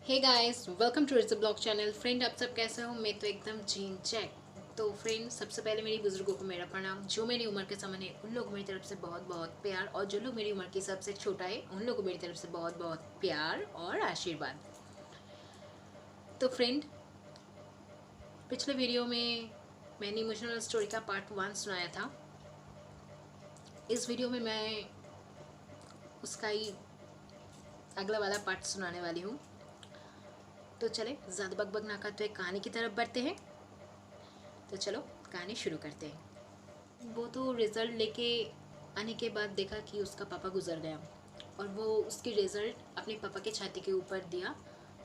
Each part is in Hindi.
Hey guys, welcome to its blog channel. Friend, आप सब कैसे हो? मैं तो एकदम जीन चेक। तो फ्रेंड, सबसे पहले मेरी बुजुर्गों को मेरा प्रणाम। जो मेरी उम्र के समान है उन लोगों को मेरी तरफ से बहुत बहुत प्यार, और जो लोग मेरी उम्र की सबसे छोटा है उन लोगों को मेरी तरफ से बहुत बहुत प्यार और आशीर्वाद। तो फ्रेंड, पिछले वीडियो में मैंने इमोशनल स्टोरी का पार्ट 1 सुनाया था। इस वीडियो में मैं उसका ही अगला वाला पार्ट सुनाने वाली हूँ। तो चले ज़्यादा बकबक ना करते हुए कहानी की तरफ बढ़ते हैं। तो चलो कहानी शुरू करते हैं। वो तो रिज़ल्ट लेके आने के बाद देखा कि उसका पापा गुजर गया, और वो उसकी रिज़ल्ट अपने पापा के छाती के ऊपर दिया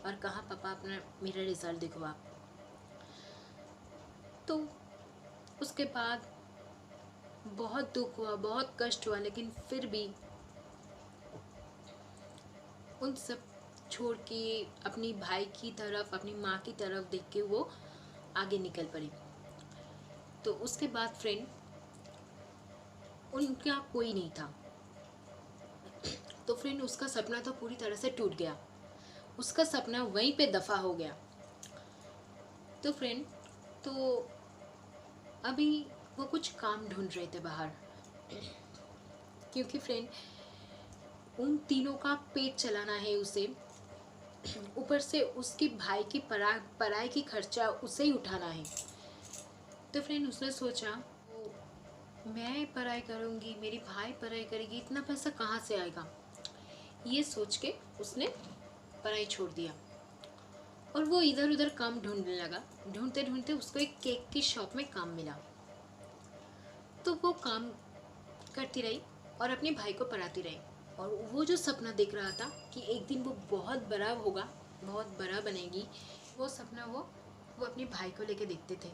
और कहा, पापा अपना मेरा रिज़ल्ट देखो आप। तो उसके बाद बहुत दुख हुआ, बहुत कष्ट हुआ, लेकिन फिर भी उन सब छोड़ के अपनी भाई की तरफ, अपनी माँ की तरफ देख के वो आगे निकल पड़ी। तो उसके बाद फ्रेंड, उनका कोई नहीं था। तो फ्रेंड, उसका सपना तो पूरी तरह से टूट गया। उसका सपना वहीं पे दफा हो गया। तो फ्रेंड, तो अभी वो कुछ काम ढूंढ रहे थे बाहर, क्योंकि फ्रेंड उन तीनों का पेट चलाना है उसे, ऊपर से उसकी भाई की पढ़ाई की खर्चा उसे ही उठाना है। तो फ्रेंड, उसने सोचा, मैं पढ़ाई करूँगी, मेरी भाई पढ़ाई करेगी, इतना पैसा कहाँ से आएगा? ये सोच के उसने पढ़ाई छोड़ दिया और वो इधर उधर काम ढूंढने लगा। ढूंढते ढूंढते उसको एक केक की शॉप में काम मिला। तो वो काम करती रही और अपने भाई को पढ़ाती रही, और वो जो सपना देख रहा था कि एक दिन वो बहुत बड़ा होगा, बहुत बड़ा बनेगी, वो सपना वो अपने भाई को लेके देखते थे।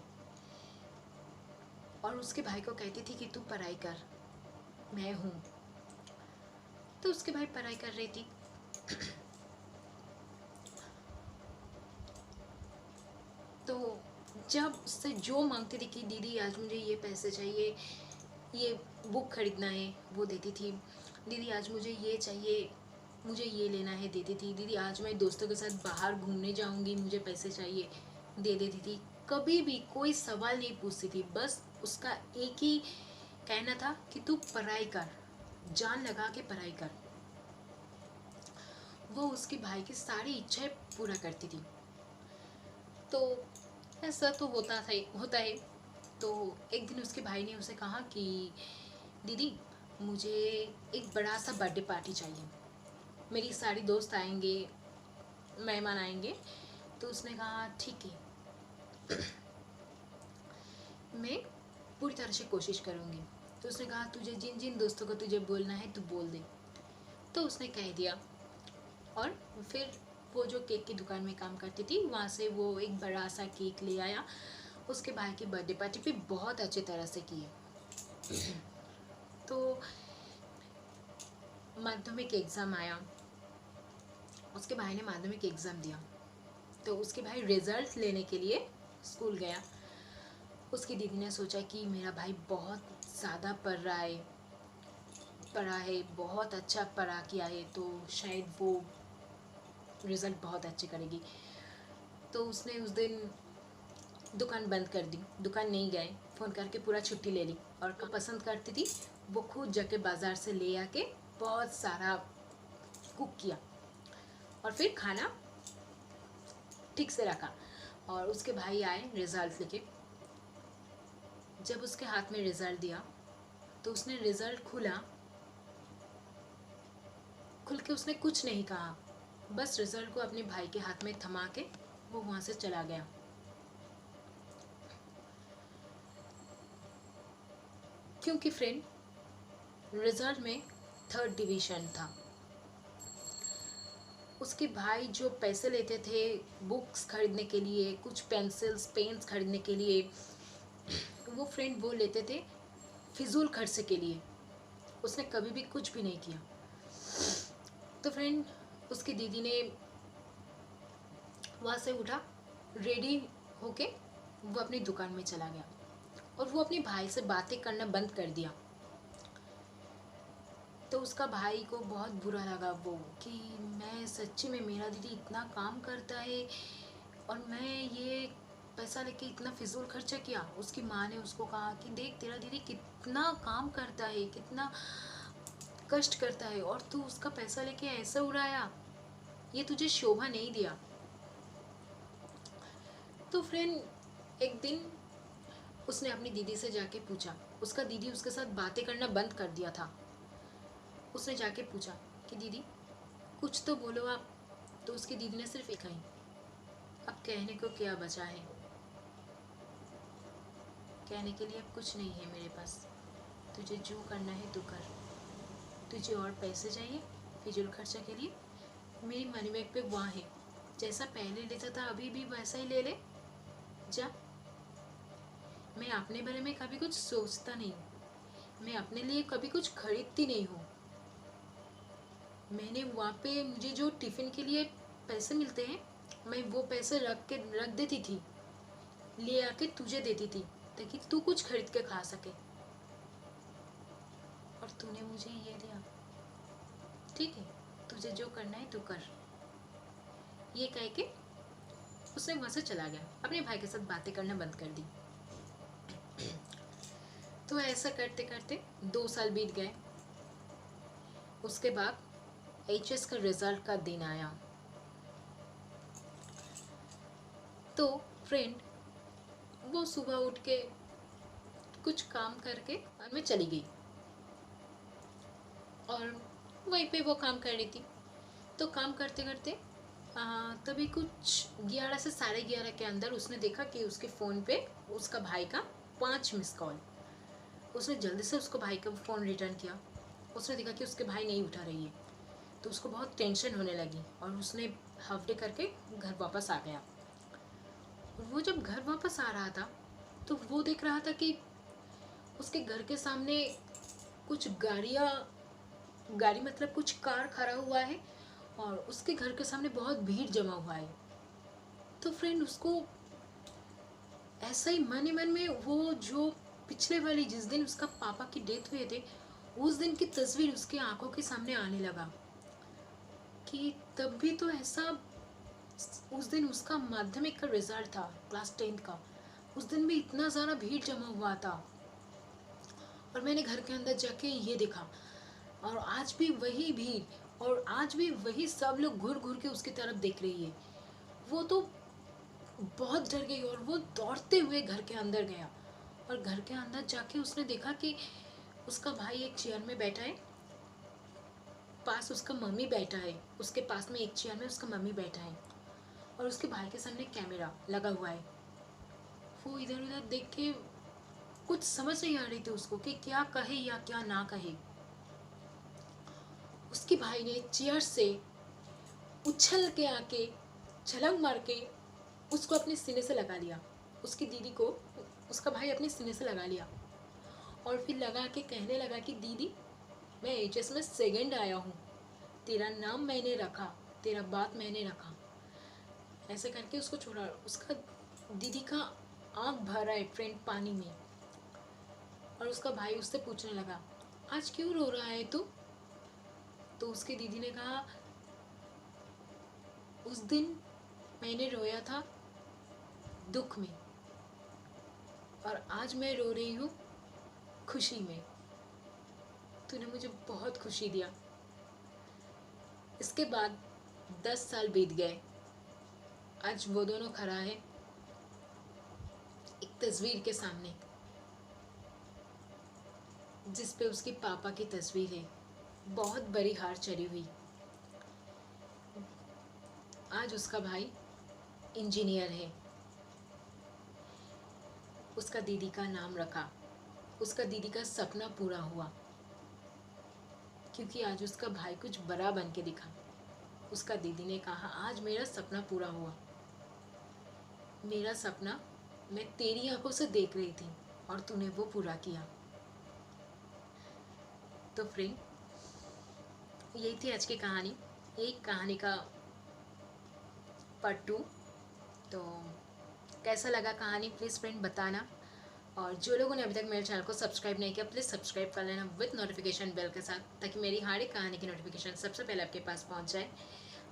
और उसके भाई को कहती थी कि तू पढ़ाई कर, मैं हूँ। तो उसके भाई पढ़ाई कर रही थी। तो जब उससे जो मांगती थी कि दीदी आज मुझे ये पैसे चाहिए, ये बुक खरीदना है, वो देती थी। दीदी आज मुझे ये चाहिए, मुझे ये लेना है, देती थी। दीदी आज मैं दोस्तों के साथ बाहर घूमने जाऊंगी, मुझे पैसे चाहिए, दे देती थी। कभी भी कोई सवाल नहीं पूछती थी, बस उसका एक ही कहना था कि तू पढ़ाई कर, जान लगा के पढ़ाई कर। वो उसके भाई की सारी इच्छाएं पूरा करती थी। तो ऐसा तो होता है। तो एक दिन उसके भाई ने उसे कहा कि दीदी मुझे एक बड़ा सा बर्थडे पार्टी चाहिए, मेरी सारी दोस्त आएंगे, मेहमान आएंगे। तो उसने कहा ठीक है, मैं पूरी तरह से कोशिश करूँगी। तो उसने कहा तुझे जिन जिन दोस्तों को तुझे बोलना है तू बोल दे। तो उसने कह दिया, और फिर वो जो केक की दुकान में काम करती थी वहाँ से वो एक बड़ा सा केक ले आया। उसके भाई की बर्थडे पार्टी भी बहुत अच्छी तरह से की है। तो माध्यमिक एग्ज़ाम आया, उसके भाई ने माध्यमिक एग्ज़ाम दिया। तो उसके भाई रिज़ल्ट लेने के लिए स्कूल गया। उसकी दीदी ने सोचा कि मेरा भाई बहुत ज़्यादा पढ़ा है, बहुत अच्छा पढ़ा किया है, तो शायद वो रिज़ल्ट बहुत अच्छे करेगी। तो उसने उस दिन दुकान बंद कर दी, दुकान नहीं गए, फ़ोन करके पूरा छुट्टी ले ली। और पसंद करती थी वो खुद जाके बाज़ार से ले आके बहुत सारा कुक किया, और फिर खाना ठीक से रखा। और उसके भाई आए रिज़ल्ट लेके। जब उसके हाथ में रिज़ल्ट दिया तो उसने रिज़ल्ट खुल के उसने कुछ नहीं कहा, बस रिज़ल्ट को अपने भाई के हाथ में थमा के वो वहाँ से चला गया। क्योंकि फ्रेंड, रिज़ल्ट में 3rd डिवीज़न था। उसके भाई जो पैसे लेते थे बुक्स खरीदने के लिए, कुछ पेंसिल्स पेन्स खरीदने के लिए, वो फ्रेंड वो लेते थे फिजूल खर्चे के लिए। उसने कभी भी कुछ भी नहीं किया। तो फ्रेंड, उसकी दीदी ने वहाँ से उठा, रेडी होके वो अपनी दुकान में चला गया, और वो अपने भाई से बातें करना बंद कर दिया। तो उसका भाई को बहुत बुरा लगा वो, कि मैं सच्ची में, मेरा दीदी इतना काम करता है और मैं ये पैसा लेके इतना फिजूल खर्चा किया। उसकी माँ ने उसको कहा कि देख, तेरा दीदी कितना काम करता है, कितना कष्ट करता है, और तू उसका पैसा लेके ऐसा उड़ाया, ये तुझे शोभा नहीं दिया। तो फ्रेंड, एक दिन उसने अपनी दीदी से जाके पूछा, उसका दीदी उसके साथ बातें करना बंद कर दिया था। उसने जाके पूछा कि दीदी कुछ तो बोलो आप। तो उसकी दीदी ने सिर्फ एक कही, अब कहने को क्या बचा है, कहने के लिए अब कुछ नहीं है मेरे पास, तुझे जो करना है तू कर। तुझे और पैसे चाहिए फिजूल खर्चा के लिए, मेरी मनी बैग पे वहाँ है, जैसा पहले लेता था अभी भी वैसा ही ले ले जा। मैं अपने बारे में कभी कुछ सोचता नहीं हूँ, मैं अपने लिए कभी कुछ खरीदती नहीं हूँ। मैंने वहाँ पे मुझे जो टिफ़िन के लिए पैसे मिलते हैं, मैं वो पैसे रख देती थी, ले आके तुझे देती थी, ताकि तू कुछ खरीद के खा सके, और तूने मुझे ये दिया। ठीक है, तुझे जो करना है तू कर। ये कह के उसने वहाँ से चला गया, अपने भाई के साथ बातें करना बंद कर दी। तो ऐसा करते करते 2 साल बीत गए। उसके बाद एचएस का रिजल्ट का दिन आया। तो फ्रेंड, वो सुबह उठ के कुछ काम करके और मैं चली गई, और वहीं पे वो काम कर रही थी। तो काम करते करते तभी कुछ 11 से 11:30 के अंदर उसने देखा कि उसके फ़ोन पे उसका भाई का 5 मिस कॉल। उसने जल्दी से उसको भाई का फ़ोन रिटर्न किया। उसने देखा कि उसके भाई नहीं उठा रही है, तो उसको बहुत टेंशन होने लगी, और उसने हाफ डे करके घर वापस आ गया। और वो जब घर वापस आ रहा था, तो वो देख रहा था कि उसके घर के सामने कुछ गाड़ी मतलब कुछ कार खड़ा हुआ है, और उसके घर के सामने बहुत भीड़ जमा हुआ है। तो फ्रेंड, उसको ऐसा ही मन ही मन में वो जो पिछले वाली जिस दिन उसका पापा की डेथ हुए थे, उस दिन की तस्वीर उसके आंखों के सामने आने लगा, कि तब भी तो ऐसा, उस दिन उसका माध्यमिक का रिजल्ट था, क्लास 10th का। उस दिन भी इतना ज़्यादा भीड़ जमा हुआ था, और मैंने घर के अंदर जाके ये देखा, और आज भी वही भीड़, और आज भी वही सब लोग घूर घूर के उसकी तरफ देख रही है। वो तो बहुत डर गई, और वो दौड़ते हुए घर के अंदर गया, और घर के अंदर जाके उसने देखा कि उसका भाई एक चेयर में बैठा है, पास उसका मम्मी बैठा है, उसके पास में एक चेयर में उसका मम्मी बैठा है, और उसके भाई के सामने कैमरा लगा हुआ है। वो इधर उधर देख के कुछ समझ नहीं आ रही थी उसको कि क्या कहे या क्या ना कहे। उसके भाई ने चेयर से उछल के आके छलांग मार के उसको अपने सीने से लगा लिया। उसकी दीदी को उसका भाई अपने सीने से लगा लिया, और फिर लगा के कहने लगा कि दीदी, मैं एचएस में सेकंड आया हूँ, तेरा नाम मैंने रखा, तेरा बात मैंने रखा। ऐसे करके उसको छोड़ा। उसका दीदी का आँख भरा है फ्रेंड पानी में, और उसका भाई उससे पूछने लगा, आज क्यों रो रहा है तू? तो उसकी दीदी ने कहा, उस दिन मैंने रोया था दुख में, और आज मैं रो रही हूँ खुशी में। तूने मुझे बहुत खुशी दिया। इसके बाद 10 साल बीत गए। आज वो दोनों खड़ा है एक तस्वीर के सामने, जिस पे उसके पापा की तस्वीर है, बहुत बड़ी हार चढ़ी हुई। आज उसका भाई इंजीनियर है। उसका दीदी का नाम रखा, उसका दीदी का सपना पूरा हुआ, क्योंकि आज उसका भाई कुछ बड़ा बन के दिखा। उसका दीदी ने कहा, आज मेरा सपना पूरा हुआ। मेरा सपना मैं तेरी आंखों से देख रही थी, और तूने वो पूरा किया। तो फ्रेंड, यही थी आज की कहानी, एक कहानी का पार्ट 2। तो कैसा लगा कहानी, प्लीज़ फ्रेंड बताना, और जो लोगों ने अभी तक मेरे चैनल को सब्सक्राइब नहीं किया, प्लीज़ सब्सक्राइब कर लेना विथ नोटिफिकेशन बेल के साथ, ताकि मेरी हर एक कहानी की नोटिफिकेशन सबसे पहले आपके पास पहुंच जाए।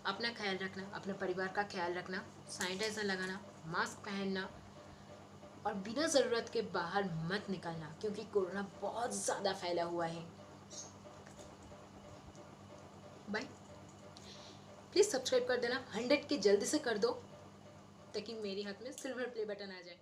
अपना ख्याल रखना, अपने परिवार का ख्याल रखना, सैनिटाइज़र लगाना, मास्क पहनना और बिना ज़रूरत के बाहर मत निकलना, क्योंकि कोरोना बहुत ज़्यादा फैला हुआ है। बाय। प्लीज़ सब्सक्राइब कर देना, 100 के जल्दी से कर दो, ताकि मेरे हाथ में सिल्वर प्ले बटन आ जाए।